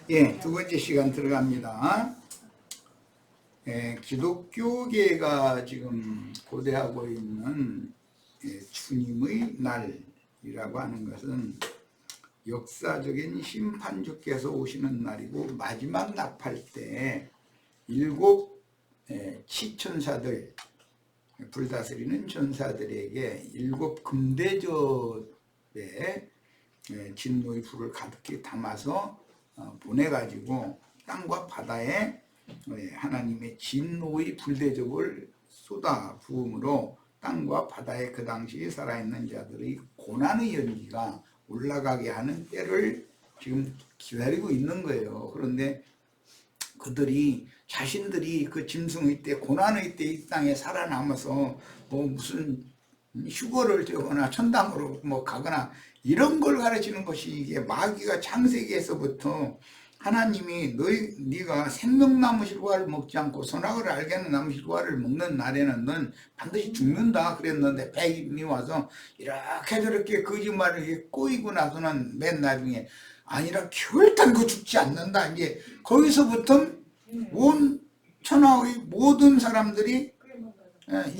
예, 두 번째 시간 들어갑니다. 기독교계가 지금 고대하고 있는 주님의 날이라고 하는 것은 역사적인 심판주께서 오시는 날이고, 마지막 나팔 때 일곱 치천사들, 불다스리는 전사들에게 일곱 금대접에 진노의 불을 가득히 담아서 보내가지고 땅과 바다에 하나님의 진노의 불대접을 쏟아 부음으로 땅과 바다에 그 당시 살아있는 자들의 고난의 연기가 올라가게 하는 때를 지금 기다리고 있는 거예요. 그런데 그들이 자신들이 그 짐승의 때, 고난의 때 이 땅에 살아남아서 무슨 휴거를 되거나 천당으로 가거나 이런 걸 가르치는 것이, 이게 마귀가 창세기에서부터 하나님이 네가 생명나무 실과를 먹지 않고 선악을 알게 하는 나무 실과를 먹는 날에는 넌 반드시 죽는다 그랬는데, 백인이 와서 이렇게 저렇게 거짓말을 꼬이고 나서는 맨 나중에 아니라 결단코 죽지 않는다. 이제 거기서부터 온 천하의 모든 사람들이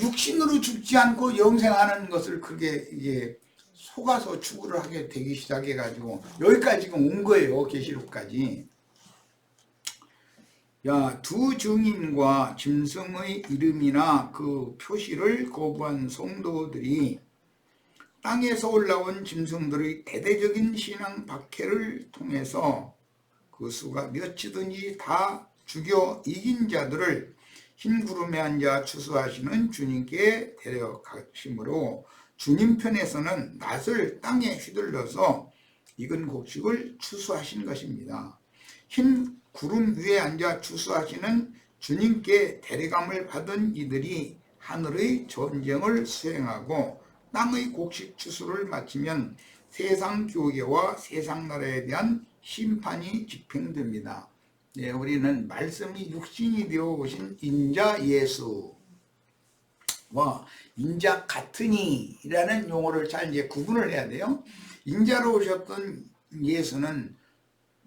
육신으로 죽지 않고 영생하는 것을 그게 이제 속아서 추구를 하게 되기 시작해가지고 여기까지 지금 온 거예요. 계시록까지. 두 증인과 짐승의 이름이나 그 표시를 거부한 성도들이 땅에서 올라온 짐승들의 대대적인 신앙 박해를 통해서 그 수가 몇이든지 다 죽여 이긴 자들을 흰 구름에 앉아 추수하시는 주님께 데려가심으로, 주님 편에서는 낫을 땅에 휘둘러서 익은 곡식을 추수하신 것입니다. 흰 구름 위에 앉아 추수하시는 주님께 데려감을 받은 이들이 하늘의 전쟁을 수행하고 땅의 곡식 추수를 마치면 세상 교계와 세상 나라에 대한 심판이 집행됩니다. 우리는 말씀이 육신이 되어 오신 인자 예수와 인자 같으니라는 용어를 잘 이제 구분을 해야 돼요. 인자로 오셨던 예수는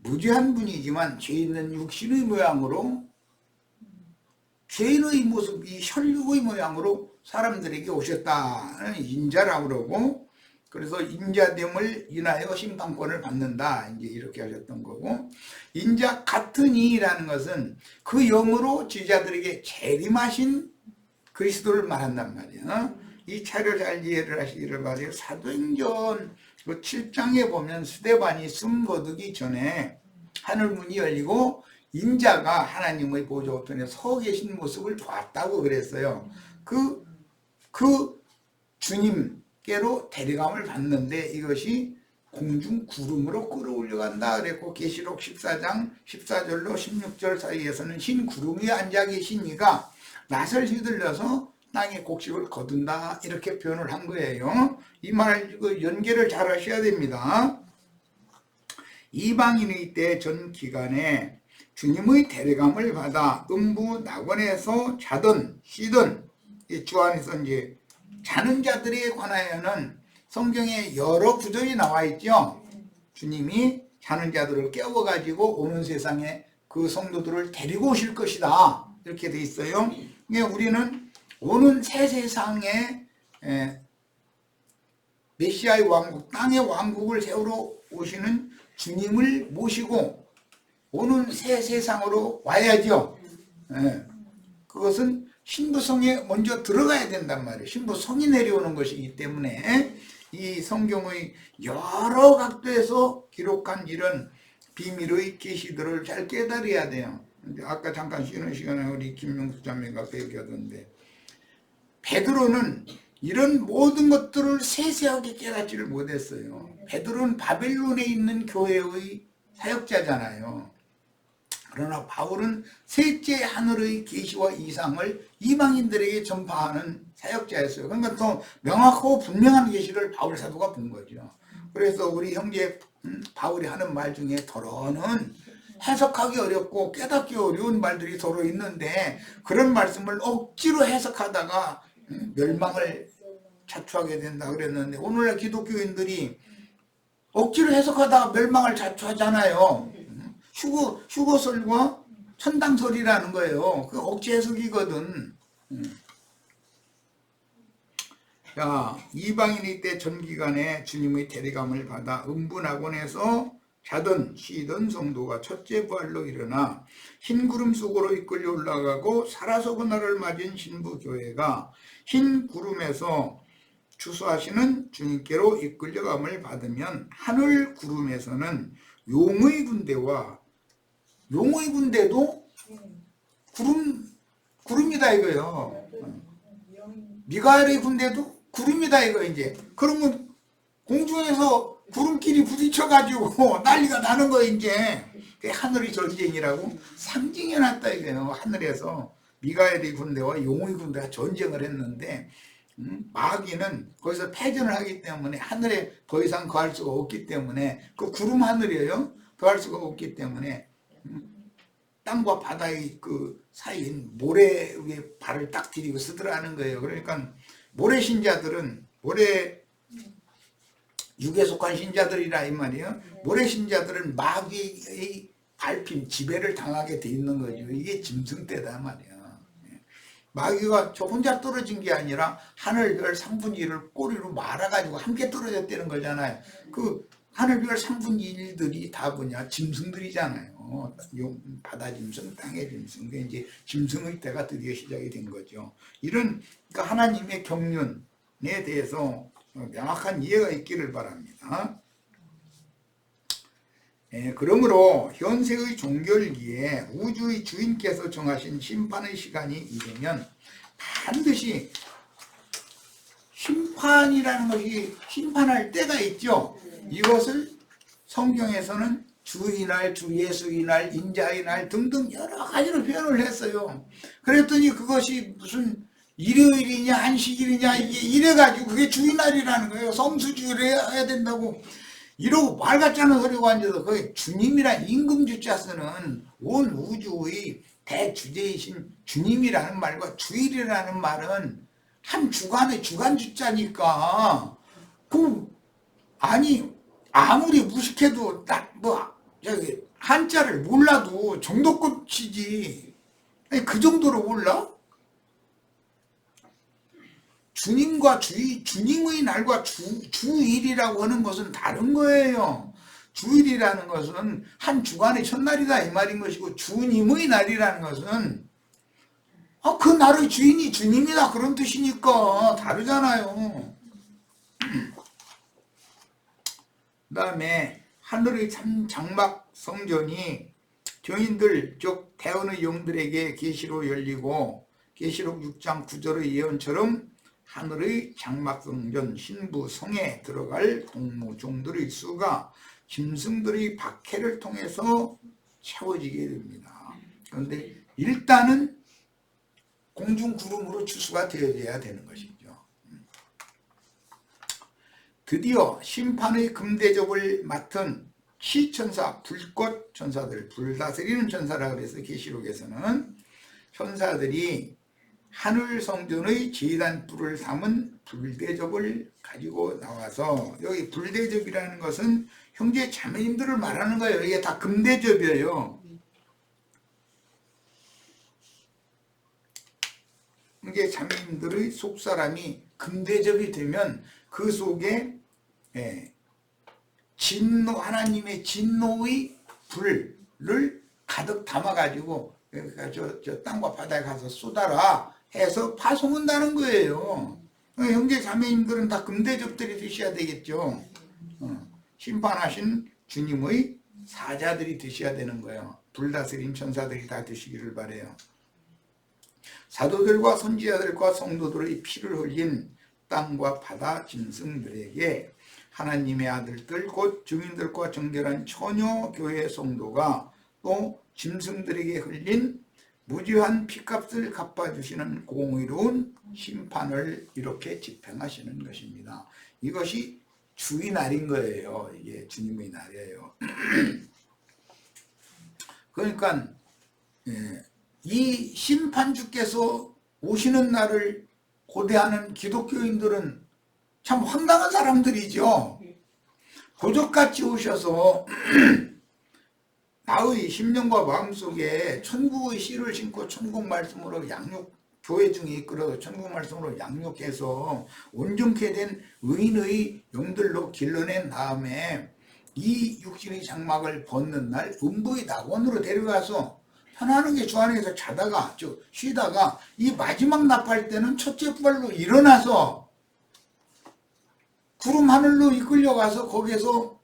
무죄한 분이지만 죄 있는 육신의 모양으로, 죄인의 모습, 이 혈육의 모양으로 사람들에게 오셨다는 인자라고 그러고, 그래서 인자됨을 인하여 심판권을 받는다, 이제 이렇게 하셨던 거고, 인자 같으니라는 것은 그 영으로 제자들에게 재림하신 그리스도를 말한단 말이에요. 이 차를 잘 이해를 하시기를 바라요. 사도행전 7장에 보면 스데반이 숨 거두기 전에 하늘문이 열리고 인자가 하나님의 보좌 우편에 서 계신 모습을 봤다고 그랬어요. 그 주님께로 데려감을 받는데 이것이 공중 구름으로 끌어올려간다 그랬고, 계시록 14장 14절로 16절 사이에서는 흰 구름 위에 앉아 계신 이가 낫을 휘둘려서 땅의 곡식을 거둔다, 이렇게 표현을 한 거예요. 이 말 연계를 잘 하셔야 됩니다. 이방인의 때 전 기간에 주님의 데려감을 받아 음부 낙원에서 자든 쉬든 주 안에서 이제 자는 자들에 관하여는 성경에 여러 구절이 나와 있죠. 주님이 자는 자들을 깨워가지고 오는 세상에 그 성도들을 데리고 오실 것이다, 이렇게 돼 있어요. 우리는 오는 새 세상에 메시아의 왕국, 땅의 왕국을 세우러 오시는 주님을 모시고 오는 새 세상으로 와야죠. 그것은 신부성에 먼저 들어가야 된단 말이에요. 신부성이 내려오는 것이기 때문에 이 성경의 여러 각도에서 기록한 이런 비밀의 계시들을 잘 깨달아야 돼요. 근데 아까 잠깐 쉬는 시간에 우리 김명수 자매가 그 얘기하던데, 베드로는 이런 모든 것들을 세세하게 깨닫지를 못했어요. 베드로는 바벨론에 있는 교회의 사역자잖아요. 그러나 바울은 셋째 하늘의 계시와 이상을 이방인들에게 전파하는 사역자였어요. 그러니까 더 명확하고 분명한 계시를 바울 사도가 본 거죠. 그래서 우리 형제 바울이 하는 말 중에 더러는 해석하기 어렵고 깨닫기 어려운 말들이 더러 있는데, 그런 말씀을 억지로 해석하다가 멸망을 자초하게 된다 그랬는데, 오늘날 기독교인들이 억지로 해석하다가 멸망을 자초하잖아요. 휴거설과 천당설이라는 거예요. 그 억지 해석이거든. 자, 이방인의 때 전기간에 주님의 대리감을 받아 음부낙원에서 자던 쉬던 성도가 첫째 부활로 일어나 흰 구름 속으로 이끌려 올라가고 살아서 그날을 맞은 신부교회가 흰 구름에서 추수하시는 주님께로 이끌려감을 받으면 하늘 구름에서는 용의 군대와 용의 군대도 구름이다 이거예요. 미가엘의 군대도 구름이다 이거 이제. 그러면 공중에서 구름끼리 부딪혀가지고 난리가 나는 거 이제. 그게 하늘의 전쟁이라고 상징해놨다 이거예요. 하늘에서 미가엘의 군대와 용의 군대가 전쟁을 했는데 마귀는 거기서 패전을 하기 때문에 하늘에 더 이상 거할 수가 없기 때문에 그 구름 하늘이에요. 거할 수가 없기 때문에 땅과 바다의 그 사이인 모래 위에 발을 딱 디디고 쓰더라는 거예요. 그러니까 모래 신자들은 모래 육에 속한 신자들이라 이 말이에요. 모래 신자들은 마귀의 밟힘, 지배를 당하게 돼 있는 거죠. 이게 짐승때다 말이야. 마귀가 저 혼자 떨어진 게 아니라 하늘별 3분의 1을 꼬리로 말아가지고 함께 떨어졌다는 거잖아요. 그 하늘별 3분의 1들이 다 뭐냐? 짐승들이잖아요. 바다 짐승, 땅의 짐승. 그 이제 짐승의 때가 드디어 시작이 된 거죠. 이런 그러니까 하나님의 경륜에 대해서 명확한 이해가 있기를 바랍니다. 그러므로 현세의 종결기에 우주의 주인께서 정하신 심판의 시간이 이르면 반드시 심판이라는 것이 심판할 때가 있죠. 이것을 성경에서는 주의 날, 주 예수의 날, 인자의 날 등등 여러 가지로 표현을 했어요. 그랬더니 그것이 무슨 일요일이냐 안식일이냐 이래가지고 그게 주의 날이라는 거예요. 성수주의를 해야 된다고 이러고 말 같지 않은 소리가 앉아서 그 주님이란 임금주자 쓰는 온 우주의 대주제이신 주님이라는 말과 주일이라는 말은 한 주간의 주간주자니까 아니 아무리 무식해도 저기 한자를 몰라도 정도껏치지 그 정도로 몰라? 주님과 주님의 날과 주일이라고 하는 것은 다른 거예요. 주일이라는 것은 한 주간의 첫날이다 이 말인 것이고 주님의 날이라는 것은 그 날의 주인이 주님이다 그런 뜻이니까 다르잖아요. 그 다음에 하늘의 장막 성전이 교인들 즉 대언의 영들에게 계시로 열리고 계시록 6장 9절의 예언처럼 하늘의 장막성전 신부 성에 들어갈 동무종들의 수가 짐승들의 박해를 통해서 채워지게 됩니다. 그런데 일단은 공중 구름으로 추수가 되어져야 되는 것이죠. 드디어 심판의 금대접을 맡은 시천사, 불꽃 천사들, 불다스리는 천사라 그래서 계시록에서는 천사들이 하늘 성전의 제단 뿔을 삼은 불대접을 가지고 나와서 여기 불대접이라는 것은 형제 자매님들을 말하는 거예요. 이게 다 금대접이에요. 형제 자매님들의 속사람이 금대접이 되면 그 속에 진노 하나님의 진노의 불을 가득 담아가지고 그러니까 저 땅과 바다에 가서 쏟아라 해서 파송한다는 거예요. 형제 자매님들은 다 금대접들이 되셔야 되겠죠. 심판하신 주님의 사자들이 되셔야 되는 거예요. 불다스린 천사들이 다 되시기를 바라요. 사도들과 선지자들과 성도들의 피를 흘린 땅과 바다 짐승들에게 하나님의 아들들 곧 증인들과 정결한 처녀 교회 성도가 또 짐승들에게 흘린 무지한 피값을 갚아주시는 공의로운 심판을 이렇게 집행하시는 것입니다. 이것이 주의 날인 거예요. 이게 주님의 날이에요. 그러니까 이 심판주께서 오시는 날을 고대하는 기독교인들은 참 황당한 사람들이죠. 도적같이 오셔서 나의 심령과 마음속에 천국의 씨를 심고 천국 말씀으로 교회 중에 이끌어서 천국 말씀으로 양육해서 온전케 된 의인의 영들로 길러낸 다음에 이 육신의 장막을 벗는 날 음부의 낙원으로 데려가서 편안하게 주 안에서 자다가 쉬다가 이 마지막 나팔 때는 첫째 부활로 일어나서 구름 하늘로 이끌려가서 거기에서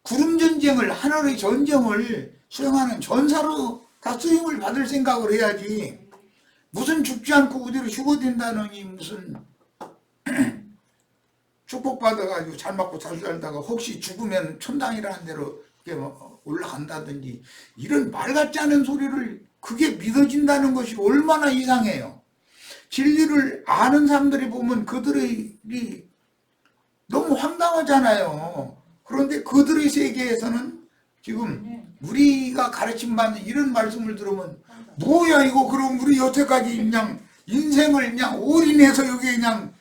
구름 전쟁을 하늘의 전쟁을 수행하는 전사로 다 수행을 받을 생각을 해야지. 무슨 죽지 않고 그대로 휴거된다느니 무슨 축복받아가지고 잘 먹고 잘 살다가 혹시 죽으면 천당이라는 데로 올라간다든지 이런 말 같지 않은 소리를 그게 믿어진다는 것이 얼마나 이상해요. 진리를 아는 사람들이 보면 그들이 너무 황당하잖아요. 그런데 그들의 세계에서는 지금 우리가 가르침받는 이런 말씀을 들으면 뭐야 이거, 그럼 우리 여태까지 그냥 인생을 그냥 올인해서 여기에 그냥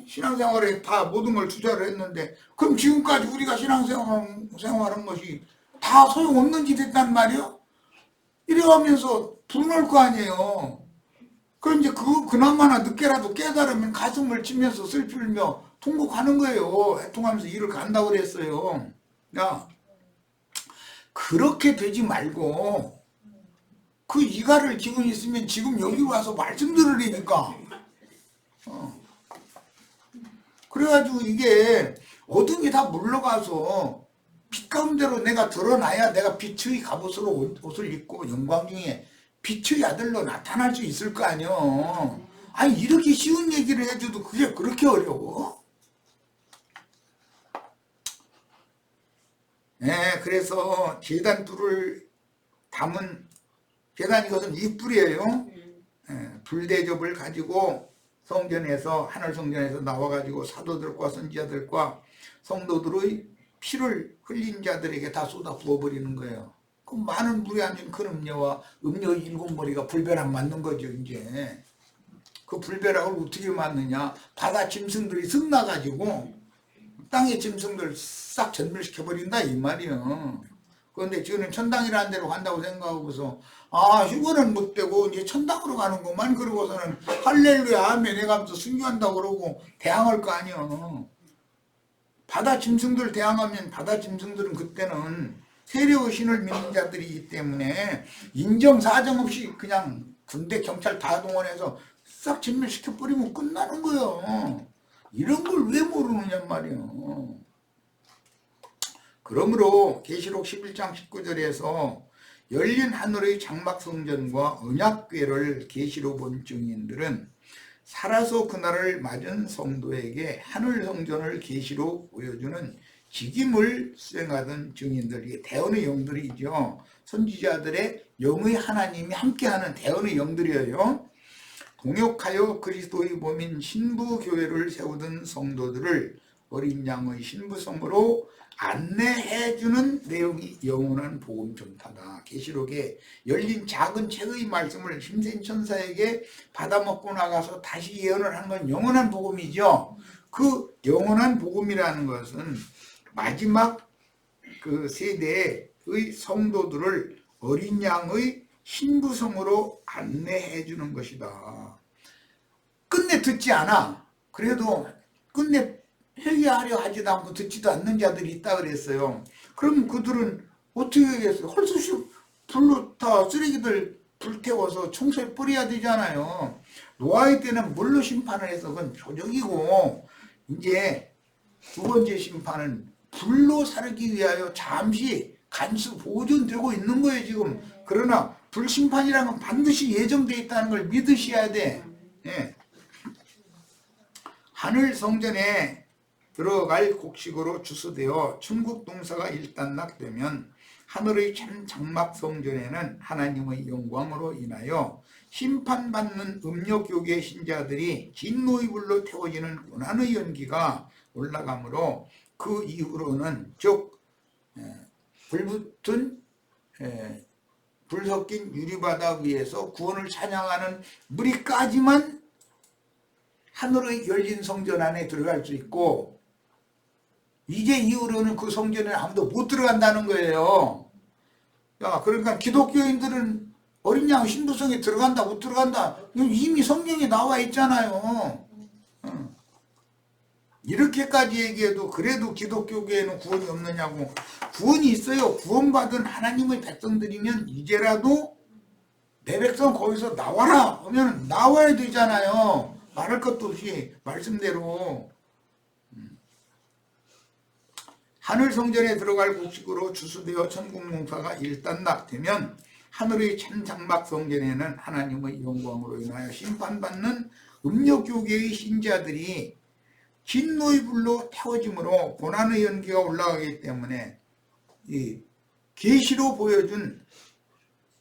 신앙생활에 다 모든 걸 투자를 했는데 그럼 지금까지 우리가 신앙생활한 것이 다 소용없는 짓 했단 말이요? 이래가면서 분할 거 아니에요. 그럼 이제 그나마나 늦게라도 깨달으면 가슴을 치면서 슬플며 통곡하는 거예요. 해통하면서 일을 간다고 그랬어요. 야, 그렇게 되지 말고 그 이가를 기운이 있으면 지금 여기 와서 말씀 들으려니까. 그래가지고 이게 어둠이 다 물러가서 빛 가운데로 내가 드러나야 내가 빛의 갑옷으로 옷을 입고 영광 중에 빛의 아들로 나타날 수 있을 거 아니요. 아니 이렇게 쉬운 얘기를 해줘도 그게 그렇게 어려워? 네, 그래서 제단 뿔을 담은 제단, 이것은 이뿔이에요. 불대접을 가지고 성전에서, 하늘 성전에서 나와가지고 사도들과 선지자들과 성도들의 피를 흘린 자들에게 다 쏟아 부어버리는 거예요. 그 많은 물에 앉은 큰 음녀와 음녀의 일곱 머리가 불벼락 맞는 거죠. 이제 그 불벼락을 어떻게 맞느냐, 바다 짐승들이 쓱 나가지고 땅의 짐승들 싹 전멸시켜버린다 이 말이에요. 그런데 지금은 천당이라는 데로 간다고 생각하고서 휴거는 못되고 이제 천당으로 가는구만. 그러고서는 할렐루야 아멘 해가면서 순교한다고 그러고 대항할 거 아니에요. 바다 짐승들 대항하면 바다 짐승들은 그때는 세례의 신을 믿는 자들이기 때문에 인정 사정 없이 그냥 군대 경찰 다 동원해서 싹 진멸시켜버리면 끝나는 거예요. 이런 걸 왜 모르느냐 말이에요. 그러므로 계시록 11장 19절에서 열린 하늘의 장막성전과 언약궤를 계시로 본 증인들은 살아서 그날을 맞은 성도에게 하늘 성전을 계시로 보여주는 직임을 수행하던 증인들, 이게 대언의 영들이죠. 선지자들의 영의 하나님이 함께하는 대언의 영들이에요. 동역하여 그리스도의 몸인 신부교회를 세우던 성도들을 어린 양의 신부성으로 안내해주는 내용이 영원한 복음 전파다. 계시록에 열린 작은 책의 말씀을 힘센 천사에게 받아먹고 나가서 다시 예언을 한 건 영원한 복음이죠. 그 영원한 복음이라는 것은 마지막 그 세대의 성도들을 어린 양의 신부성으로 안내해 주는 것이다. 끝내 듣지 않아. 그래도 끝내 회개하려 하지도 않고 듣지도 않는 자들이 있다 그랬어요. 그럼 그들은 어떻게 하겠어요? 헐수시 불로 다 쓰레기들 불태워서 청소해 버려야 되잖아요. 노아의 때는 물로 심판을 해서 그건 표적이고, 이제 두 번째 심판은 불로 사르기 위하여 잠시 간수 보존되고 있는 거예요 지금. 그러나 불심판이라는 건 반드시 예정되어 있다는 걸 믿으셔야 돼. 예. 하늘 성전에 들어갈 곡식으로 주소되어 천국 동사가 일단락되면 하늘의 참 장막 성전에는 하나님의 영광으로 인하여 심판받는 음욕교계 신자들이 진노의 불로 태워지는 고난의 연기가 올라가므로 그 이후로는 즉 불붙은 불 섞인 유리바다 위에서 구원을 찬양하는 무리까지만 하늘의 열린 성전 안에 들어갈 수 있고, 이제 이후로는 그 성전에 아무도 못 들어간다는 거예요. 자, 그러니까 기독교인들은 어린 양 신부성에 들어간다 못 들어간다 이미 성경에 나와 있잖아요. 이렇게까지 얘기해도 그래도 기독교계에는 구원이 없느냐고. 구원이 있어요. 구원받은 하나님의 백성들이면 이제라도 내 백성 거기서 나와라 하면 나와야 되잖아요. 말할 것도 없이 말씀대로. 하늘 성전에 들어갈 곡식으로 주수되어 천국 농사가 일단락되면 하늘의 참 장막 성전에는 하나님의 영광으로 인하여 심판받는 음력교계의 신자들이 진노의 불로 태워짐으로 고난의 연기가 올라가기 때문에 이 계시로 보여준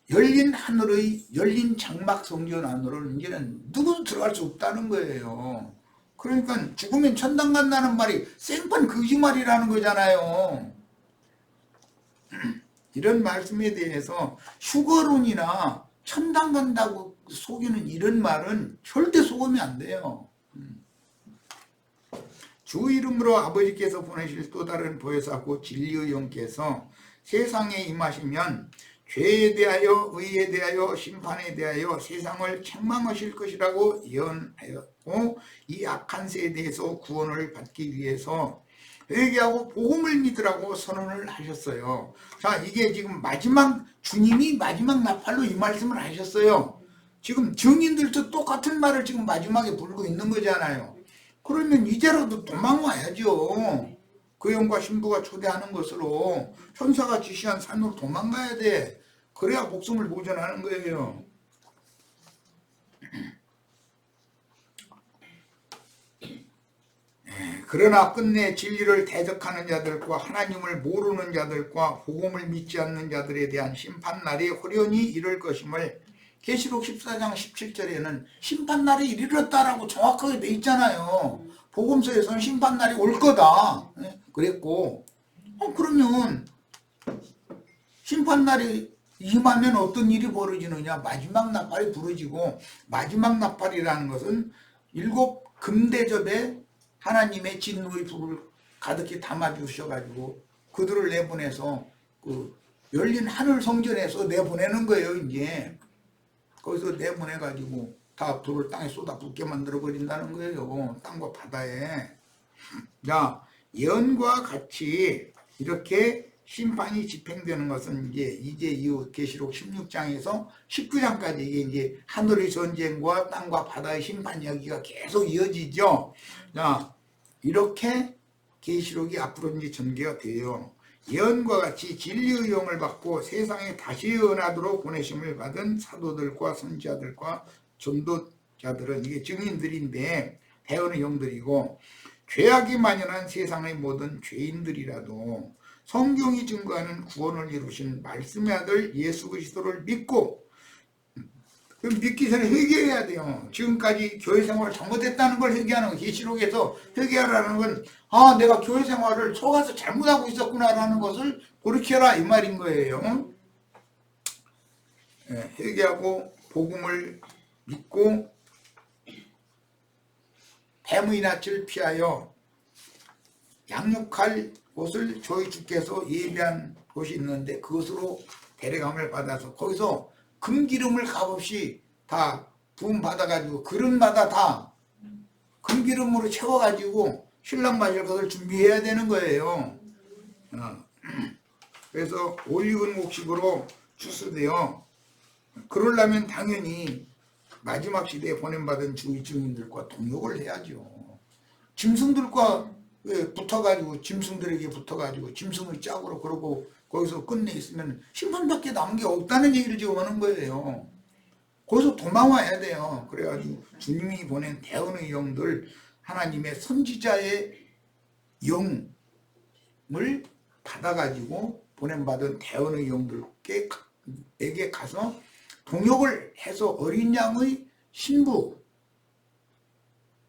열린 하늘의 열린 장막 성전 안으로는 이제는 누구도 들어갈 수 없다는 거예요. 그러니까 죽으면 천당 간다는 말이 생판 거짓말이라는 거잖아요. 이런 말씀에 대해서 휴거론이나 천당 간다고 속이는 이런 말은 절대 속으면 안 돼요. 주 이름으로 아버지께서 보내실 또 다른 보혜사고 진리의 영께서 세상에 임하시면 죄에 대하여 의에 대하여 심판에 대하여 세상을 책망하실 것이라고 예언하였고 이 악한 세대에서 구원을 받기 위해서 회개하고 복음을 믿으라고 선언을 하셨어요. 자, 이게 지금 마지막 주님이 마지막 나팔로 이 말씀을 하셨어요. 지금 증인들도 똑같은 말을 지금 마지막에 부르고 있는 거잖아요. 그러면 이제라도 도망와야죠. 그 영과 신부가 초대하는 것으로 천사가 지시한 산으로 도망가야 돼. 그래야 목숨을 보존하는 거예요. 그러나 끝내 진리를 대적하는 자들과 하나님을 모르는 자들과 복음을 믿지 않는 자들에 대한 심판날이 호련히 이를 것임을 계시록 14장 17절에는 심판날이 이르렀다라고 정확하게 돼 있잖아요. 복음서에서는 심판날이 올 거다 그랬고, 그러면 심판날이 임하면 어떤 일이 벌어지느냐. 마지막 나팔이 부러지고, 마지막 나팔이라는 것은 7 금대접에 하나님의 진노의 불을 가득히 담아주셔가지고 그들을 내보내서 그 열린 하늘 성전에서 내보내는 거예요. 이제 거기서 내보내가지고 다 불을 땅에 쏟아붓게 만들어버린다는 거예요. 땅과 바다에. 자, 예언과 같이 이렇게 심판이 집행되는 것은 이제 이후 계시록 16장에서 19장까지 이제 하늘의 전쟁과 땅과 바다의 심판 이야기가 계속 이어지죠. 자, 이렇게 계시록이 앞으로 이제 전개가 돼요. 예언과 같이 진리의 영을 받고 세상에 다시 예언하도록 보내심을 받은 사도들과 선지자들과 전도자들은 이게 증인들인데 대언의 영들이고, 죄악이 만연한 세상의 모든 죄인들이라도 성경이 증거하는 구원을 이루신 말씀의 아들 예수 그리스도를 믿고, 믿기 전에 회개해야 돼요. 지금까지 교회 생활을 잘못했다는 걸 회개하는 거. 계시록에서 회개하라는 건 내가 교회 생활을 속아서 잘못하고 있었구나라는 것을 돌이켜라 이 말인 거예요. 회개하고 복음을 믿고 뱀의 낯을 피하여 양육할 곳을 저희 주께서 예비한 곳이 있는데 그것으로 데려감을 받아서 거기서 금기름을 값없이 다 부음 받아가지고 그릇마다 다 금기름으로 채워가지고 신랑 맞을 것을 준비해야 되는 거예요. 그래서 올리브 곡식으로 주스되어 그러려면 당연히 마지막 시대에 보냄받은 주의 증인들과 동역을 해야죠. 짐승들과 붙어가지고 짐승들에게 붙어가지고 짐승의 짝으로 그러고 거기서 끝내 있으면 심판밖에 남은 게 없다는 얘기를 지금 하는 거예요. 거기서 도망와야 돼요. 그래가지고 주님이 보낸 대언의 영들, 하나님의 선지자의 영을 받아가지고 보냄받은 대언의 영들에게 가서 동역을 해서 어린 양의 신부,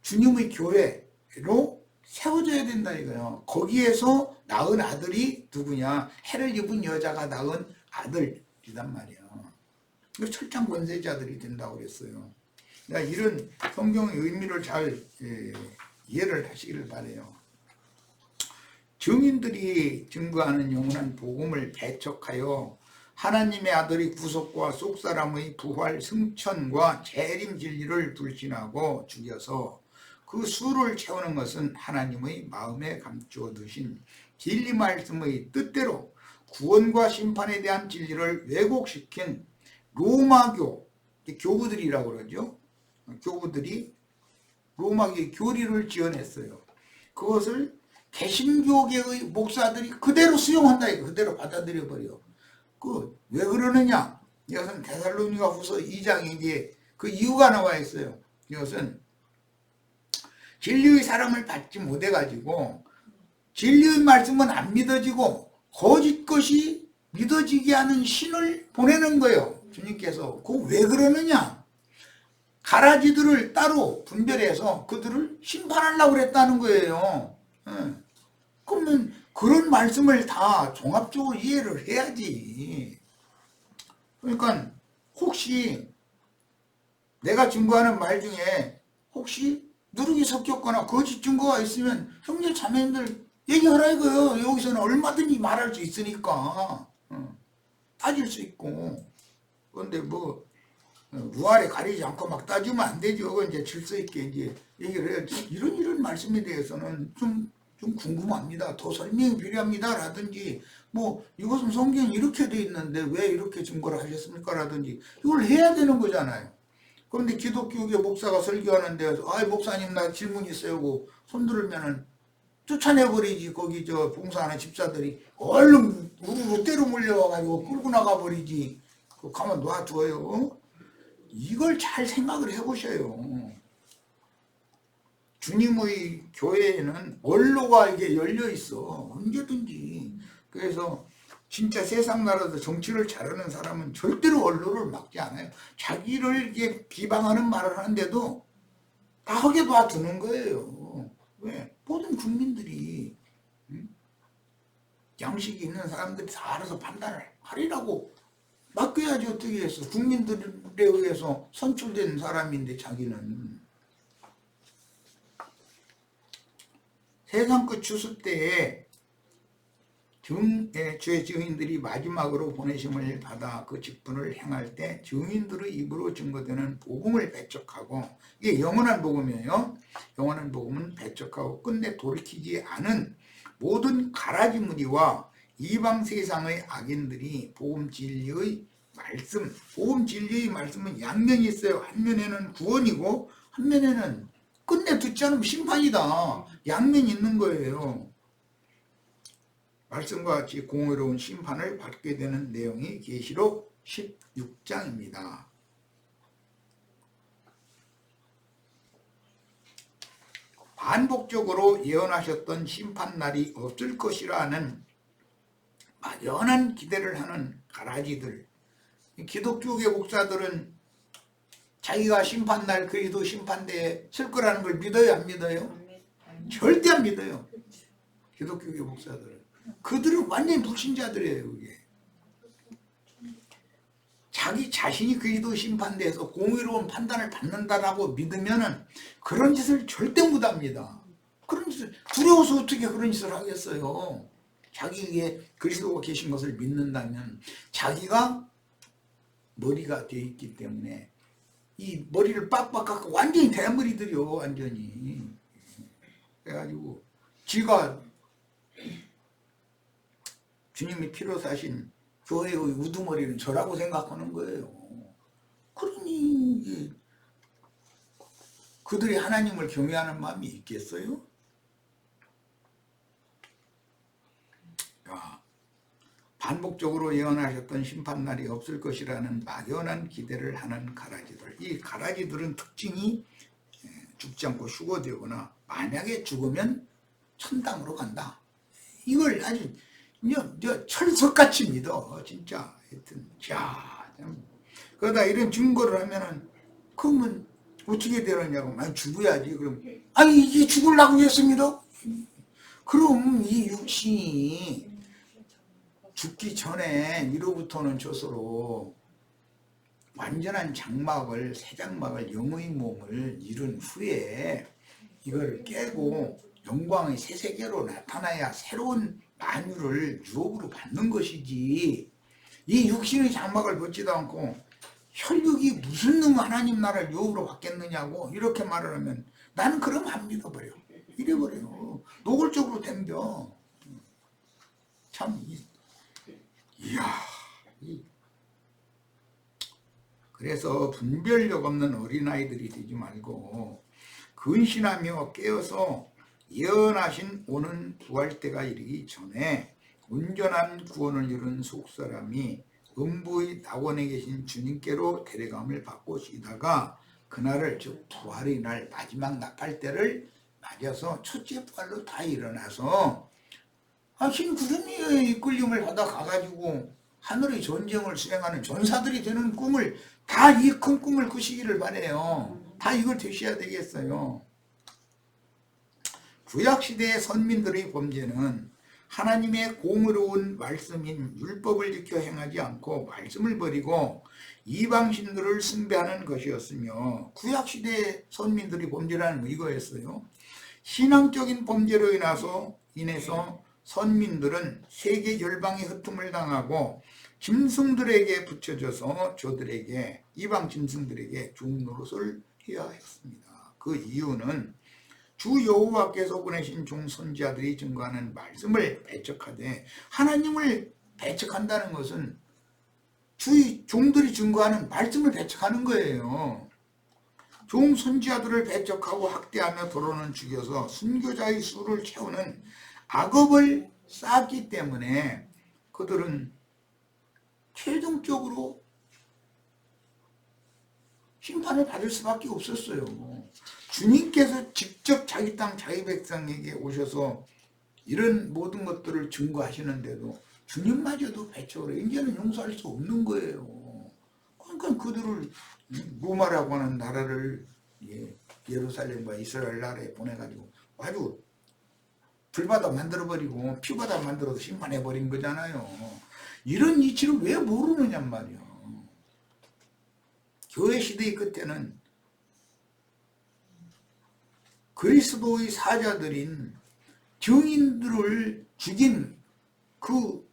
주님의 교회로 세워져야 된다 이거예요. 거기에서 낳은 아들이 누구냐? 해를 입은 여자가 낳은 아들이란 말이에요. 철장 권세자들이 된다고 그랬어요. 그러니까 이런 성경의 의미를 잘 이해를 하시기를 바라요. 증인들이 증거하는 영원한 복음을 배척하여 하나님의 아들이 구속과 속사람의 부활, 승천과 재림 진리를 불신하고 죽여서 그 수를 채우는 것은 하나님의 마음에 감추어 두신 진리 말씀의 뜻대로 구원과 심판에 대한 진리를 왜곡시킨 로마교 교부들이라고 그러죠. 교부들이 로마교의 교리를 지어냈어요. 그것을 개신교계의 목사들이 그대로 수용한다. 그대로 받아들여 버려. 왜 그러느냐? 이것은 데살로니가 후서 2장에 이제 그 이유가 나와 있어요. 이것은 진리의 사람을 받지 못해가지고 진리의 말씀은 안 믿어지고 거짓 것이 믿어지게 하는 신을 보내는 거예요. 주님께서. 왜 그러느냐? 가라지들을 따로 분별해서 그들을 심판하려고 그랬다는 거예요. 그러면 그런 말씀을 다 종합적으로 이해를 해야지. 그러니까 혹시 내가 증거하는 말 중에 혹시 누룩이 섞였거나 거짓 증거가 있으면 형제 자매님들 얘기하라 이거요. 여기서는 얼마든지 말할 수 있으니까 따질 수 있고. 그런데 무알에 가리지 않고 막 따지면 안 되죠. 그건 이제 질서 있게 이제 얘기를 해야지. 이런 말씀에 대해서는 좀 궁금합니다. 더 설명이 필요합니다. 라든지 이것은 성경에 이렇게 돼 있는데 왜 이렇게 증거를 하셨습니까? 라든지 이걸 해야 되는 거잖아요. 그런데 기독교계 목사가 설교하는데 목사님 나 질문 있어요. 고 손들면은 쫓아내버리지. 거기 봉사하는 집사들이 얼른 우르르 때로 몰려와가지고 끌고 나가버리지. 가만 놔둬요. 이걸 잘 생각을 해보셔요. 주님의 교회에는 원로가 이게 열려 있어. 언제든지. 그래서 진짜 세상 나라에서 정치를 잘하는 사람은 절대로 원로를 막지 않아요. 자기를 이게 비방하는 말을 하는데도 다 하게 놔두는 거예요. 왜? 모든 국민들이 양식이 있는 사람들이 다 알아서 판단을 하리라고 맡겨야지. 어떻게 했어. 국민들에 의해서 선출된 사람인데 자기는. 세상 끝 추수 때에 주의 증인들이 마지막으로 보내심을 받아 그 직분을 행할 때 증인들의 입으로 증거되는 복음을 배척하고, 이게 영원한 복음이에요. 영원한 복음은 배척하고 끝내 돌이키지 않은 모든 가라지 무리와 이방 세상의 악인들이 복음 진리의 말씀은 양면이 있어요. 한 면에는 구원이고 한 면에는 끝내 듣지 않으면 심판이다. 양면이 있는 거예요. 말씀과 같이 공의로운 심판을 받게 되는 내용이 계시록 16장입니다. 반복적으로 예언하셨던 심판날이 없을 것이라는 막연한 기대를 하는 가라지들. 기독교계 목사들은 자기가 심판날 그리스도 심판대에 설 거라는 걸 믿어요? 안 믿어요? 절대 안 믿어요. 기독교계 목사들은. 그들은 완전히 불신자들이에요. 그게. 자기 자신이 그리스도 심판대에서 공의로운 판단을 받는다라고 믿으면은 그런 짓을 절대 못합니다. 그런 짓을 두려워서 어떻게 그런 짓을 하겠어요. 자기에게 그리스도가 계신 것을 믿는다면 자기가 머리가 되어 있기 때문에 이 머리를 빡빡 깎고 완전히 대머리들이요. 완전히. 그래가지고 지가 주님이 피로 사신 교회의 우두머리는 저라고 생각하는 거예요. 그러니 그들이 하나님을 경외하는 마음이 있겠어요? 반복적으로 예언하셨던 심판날이 없을 것이라는 막연한 기대를 하는 가라지들. 이 가라지들은 특징이 죽지 않고 휴거되거나 만약에 죽으면 천당으로 간다. 이걸 아주 철석같이 믿어. 진짜. 하여튼 그러다 이런 증거를 하면은 그러면 어떻게 되느냐고. 죽어야지. 그럼 이게 죽으려고 했습니다. 그럼 이 육신이 죽기 전에 이로부터는 저서로 완전한 장막을, 새 장막을, 영의 몸을 이룬 후에 이걸 깨고 영광의 새 세계로 나타나야 새로운 만유를 유업으로 받는 것이지. 이 육신의 장막을 벗지도 않고 혈육이 무슨 놈 하나님 나라를 유업으로 받겠느냐고 이렇게 말을 하면 나는 그럼 안 믿어버려. 이래버려요. 노골적으로 덤벼. 참 이야. 그래서 분별력 없는 어린아이들이 되지 말고 근신하며 깨어서 예언하신 오는 부활 때가 이르기 전에 온전한 구원을 이룬 속사람이 음부의 낙원에 계신 주님께로 데려감을 받고 쉬다가 그날을 즉 부활의 날 마지막 나팔 때를 맞아서 첫째 부활로 다 일어나서 흰 구름이의 이끌림을 받아 가가지고 하늘의 전쟁을 수행하는 전사들이 되는 꿈을 다 이 큰 꿈을 꾸시기를 바래요. 다 이걸 되셔야 되겠어요. 구약시대의 선민들의 범죄는 하나님의 공의로운 말씀인 율법을 지켜 행하지 않고 말씀을 버리고 이방신들을 숭배하는 것이었으며 구약시대의 선민들의 범죄라는 이거였어요. 신앙적인 범죄로 인해서 선민들은 세계 열방의 흩음을 당하고 짐승들에게 붙여져서 저들에게 이방 짐승들에게 종노릇을 해야 했습니다. 그 이유는 주 여호와께서 보내신 종 선지자들이 증거하는 말씀을 배척하되 하나님을 배척한다는 것은 주의 종들이 증거하는 말씀을 배척하는 거예요. 종 선지자들을 배척하고 학대하며 도로는 죽여서 순교자의 수를 채우는 악업을 쌓았기 때문에 그들은 최종적으로 심판을 받을 수밖에 없었어요. 주님께서 직접 자기 땅 자기 백성에게 오셔서 이런 모든 것들을 증거하시는데도 주님마저도 배척을 해요. 이제는 용서할 수 없는 거예요. 그러니까 그들을 로마라고 하는 나라를 예루살렘과 이스라엘 나라에 보내가지고 아주 불바다 만들어버리고 피바다 만들어서 심판해버린 거잖아요. 이런 이치를 왜 모르느냔 말이야. 교회 시대의 끝에는 그리스도의 사자들인 증인들을 죽인 그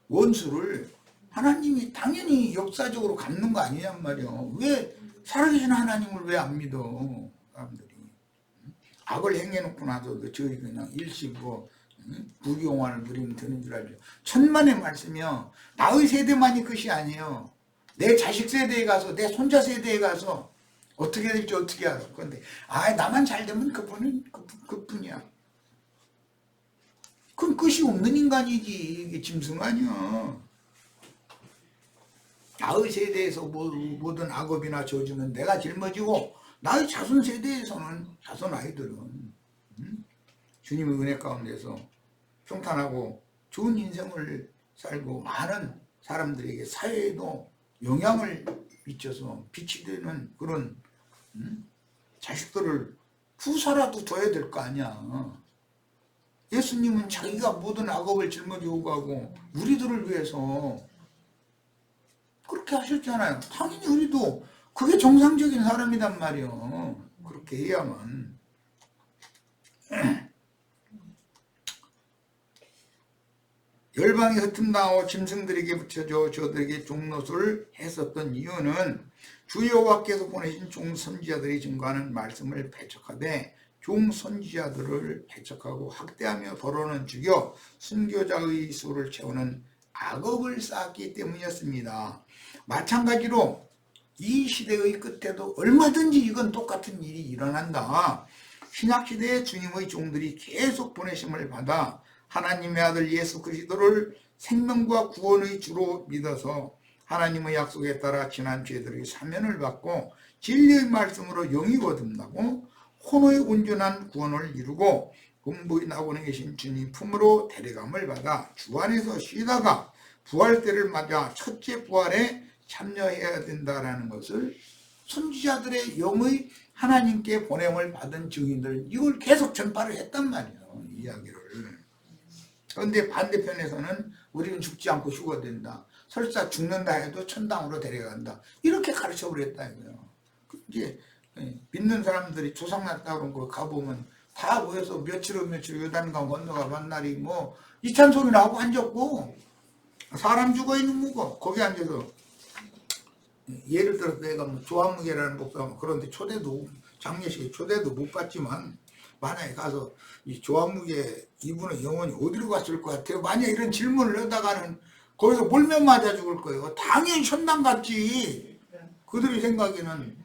원수를 하나님이 당연히 역사적으로 갚는 거 아니냔 말이야. 왜 살아계신 하나님을 왜 안 믿어 사람들이. 악을 행해놓고 나서도 저희 그냥 일시고 부귀영화를 누리면 되는 줄 알죠. 천만의 말씀이요. 나의 세대만이 끝이 아니에요. 내 자식 세대에 가서 내 손자 세대에 가서 어떻게 될지 어떻게 알아. 그런데 나만 잘 되면 그뿐이야. 그건 끝이 없는 인간이지. 이게 짐승 아니야. 나의 세대에서 모든 악업이나 저주는 내가 짊어지고 나의 자손 세대에서는 자손 아이들은 주님의 은혜 가운데서 평탄하고 좋은 인생을 살고 많은 사람들에게 사회에도 영향을 미쳐서 빛이 되는 그런 자식들을 후사라도 둬야 될 거 아니야. 예수님은 자기가 모든 악업을 짊어지고 가고 우리들을 위해서 그렇게 하셨잖아요. 당연히 우리도 그게 정상적인 사람이란 말이요. 그렇게 해야만. 열방이 흩음당하고 짐승들에게 붙여져 저들에게 종노릇을 했었던 이유는 주 여호와께서 보내신 종 선지자들이 증거하는 말씀을 배척하되 종 선지자들을 배척하고 학대하며 더러는 죽여 순교자의 수를 채우는 악업을 쌓았기 때문이었습니다. 마찬가지로 이 시대의 끝에도 얼마든지 이건 똑같은 일이 일어난다. 신약시대의 주님의 종들이 계속 보내심을 받아 하나님의 아들 예수 그리스도를 생명과 구원의 주로 믿어서 하나님의 약속에 따라 지난 죄들의 사면을 받고 진리의 말씀으로 영이 거듭나고 혼의 온전한 구원을 이루고 음부의 낙원에 계신 주님 품으로 데려감을 받아 주 안에서 쉬다가 부활 때를 맞아 첫째 부활에 참여해야 된다라는 것을 선지자들의 영의 하나님께 보냄을 받은 증인들 이걸 계속 전파를 했단 말이에요. 이 이야기를. 그런데 반대편에서는 우리는 죽지 않고 휴가 된다. 설사 죽는다 해도 천당으로 데려간다. 이렇게 가르쳐버렸다 이거예요. 이제 믿는 사람들이 조상났다 그런 거 가보면 다 모여서 며칠 요단강 건너가 만날이 뭐 이찬 소리 나고 앉았고 사람 죽어 있는 거 거기 앉아서 예를 들어 내가 뭐 조합무게라는 목사 그런데 초대도 장례식에 초대도 못 받지만 만약에 가서 이 조합무게 이분은 영혼이 어디로 갔을 것 같아요? 만약 이런 질문을 하다가는 거기서 몰면 맞아 죽을 거예요. 당연히 천당 갔지. 그들의 생각에는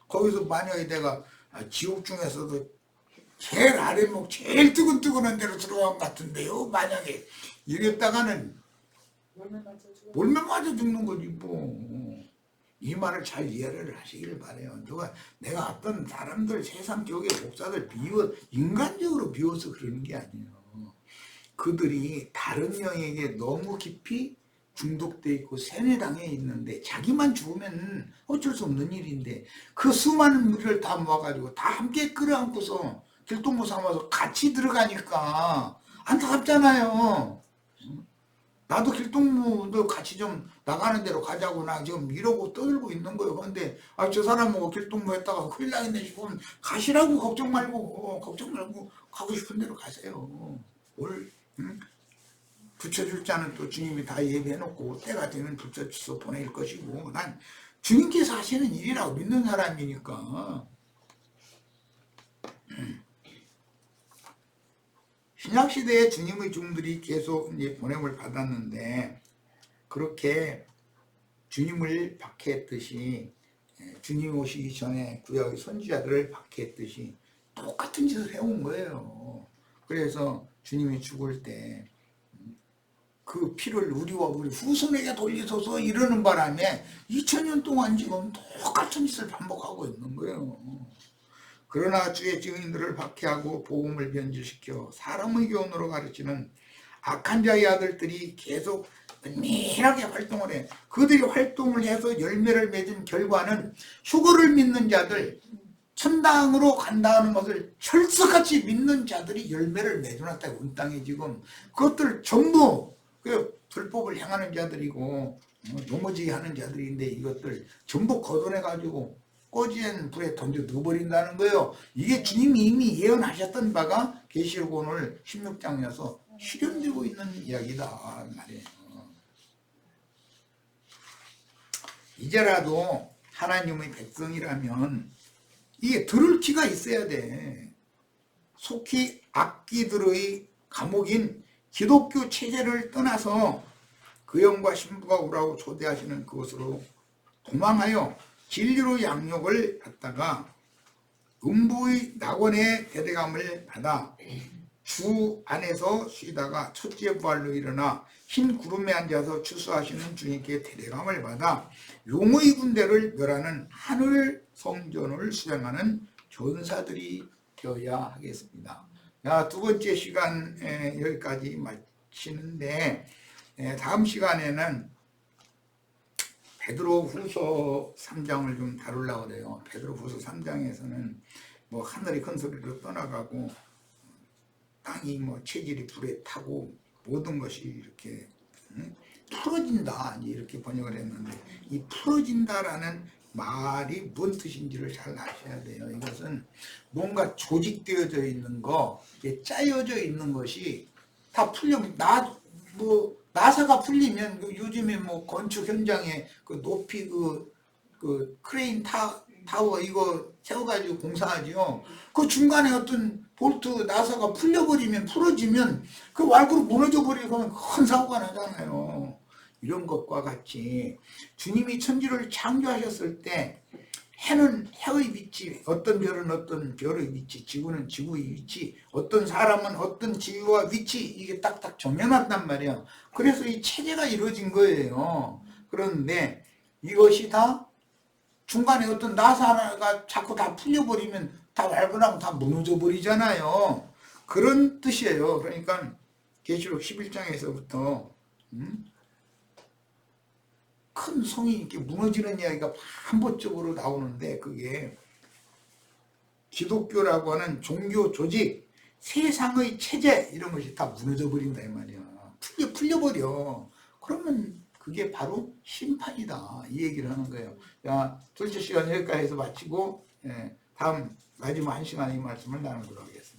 거기서 만약에 내가 지옥 중에서도 제일 아래목 제일 뜨근뜨근한 데로 들어간 것 같은데요. 만약에 이랬다가는 몰면 맞아 죽는 거지 뭐. 이 말을 잘 이해를 하시길 바래요. 누가 내가 어떤 사람들 세상 쪽에 목사들 인간적으로 미워서 그러는 게 아니에요. 그들이 다른 영에게 너무 깊이 중독돼 있고 세뇌당해 있는데 자기만 죽으면 어쩔 수 없는 일인데 그 수많은 무리를 다 모아가지고 다 함께 끌어안고서 길동무 삼아서 같이 들어가니까 안타깝잖아요. 나도 길동무도 같이 좀 나가는 대로 가자고 나 지금 이러고 떠들고 있는 거예요. 근데 저 사람하고 길동무 했다가 큰일 나겠네 싶으면 가시라고 걱정 말고 가고 싶은 대로 가세요. 올 붙여줄 자는 또 주님이 다 예비해놓고 때가 되면 붙여줘서 보낼 것이고 난 주님께서 하시는 일이라고 믿는 사람이니까. 신약시대에 주님의 종들이 계속 이제 보냄을 받았는데 그렇게 주님을 박해했듯이 주님 오시기 전에 구약의 선지자들을 박해했듯이 똑같은 짓을 해온 거예요. 그래서 주님이 죽을 때 그 피를 우리와 우리 후손에게 돌리소서 이러는 바람에 2000년 동안 지금 똑같은 짓을 반복하고 있는 거예요. 그러나 주의 증인들을 박해하고 복음을 변질시켜 사람의 교훈으로 가르치는 악한 자의 아들들이 계속 은밀하게 활동을 해. 그들이 활동을 해서 열매를 맺은 결과는 휴거를 믿는 자들, 천당으로 간다는 것을 철석같이 믿는 자들이 열매를 맺어놨다. 온 땅에 지금 그것들 전부 그 불법을 향하는 자들이고 넘어지게 하는 자들인데 이것들 전부 걷어내가지고 꺼진 불에 던져 넣어버린다는 거예요. 이게 주님이 이미 예언하셨던 바가 계시록 오늘 16장에서 실현되고 있는 이야기다 말이에요. 이제라도 하나님의 백성이라면 이게 들을 귀가 있어야 돼. 속히 악기들의 감옥인 기독교 체제를 떠나서 그 영과 신부가 오라고 초대하시는 그것으로 도망하여 진리로 양육을 받다가 음부의 낙원의 대대감을 받아 주 안에서 쉬다가 첫째 부활로 일어나 흰 구름에 앉아서 추수하시는 주님께 대대감을 받아 용의 군대를 멸하는 하늘 성전을 수행하는 전사들이 되어야 하겠습니다. 두 번째 시간 여기까지 마치는데 다음 시간에는 베드로 후서 3장을 좀 다루려고 그래요. 베드로 후서 3장에서는 뭐 하늘이 큰 소리로 떠나가고 땅이 뭐 체질이 불에 타고 모든 것이 이렇게 풀어진다 이렇게 번역을 했는데 이 풀어진다라는 말이 뭔 뜻인지를 잘 아셔야 돼요. 이것은 뭔가 조직되어져 있는 거, 짜여져 있는 것이 다 풀려면 나사가 풀리면 요즘에 뭐 건축 현장에 그 높이 그 크레인 타워 이거 세워가지고 공사하죠. 그 중간에 어떤 볼트 나사가 풀어지면 그 왈그로 무너져 버리면 큰 사고가 나잖아요. 이런 것과 같이 주님이 천지를 창조하셨을 때 해는 해의 위치, 어떤 별은 어떤 별의 위치, 지구는 지구의 위치, 어떤 사람은 어떤 지위와 위치 이게 딱딱 정해놨단 말이에요. 그래서 이 체제가 이루어진 거예요. 그런데 이것이 다 중간에 어떤 나사가 자꾸 다 풀려버리면 다 왈분하고 다 무너져 버리잖아요. 그런 뜻이에요. 그러니까 계시록 11장에서부터 큰 성이 이렇게 무너지는 이야기가 반복적으로 나오는데 그게 기독교라고 하는 종교 조직, 세상의 체제 이런 것이 다 무너져 버린다 이 말이야. 풀려버려. 그러면 그게 바로 심판이다 이 얘기를 하는 거예요. 둘째 시간 여기까지 해서 마치고 다음 마지막 1시간 이 말씀을 나누도록 하겠습니다.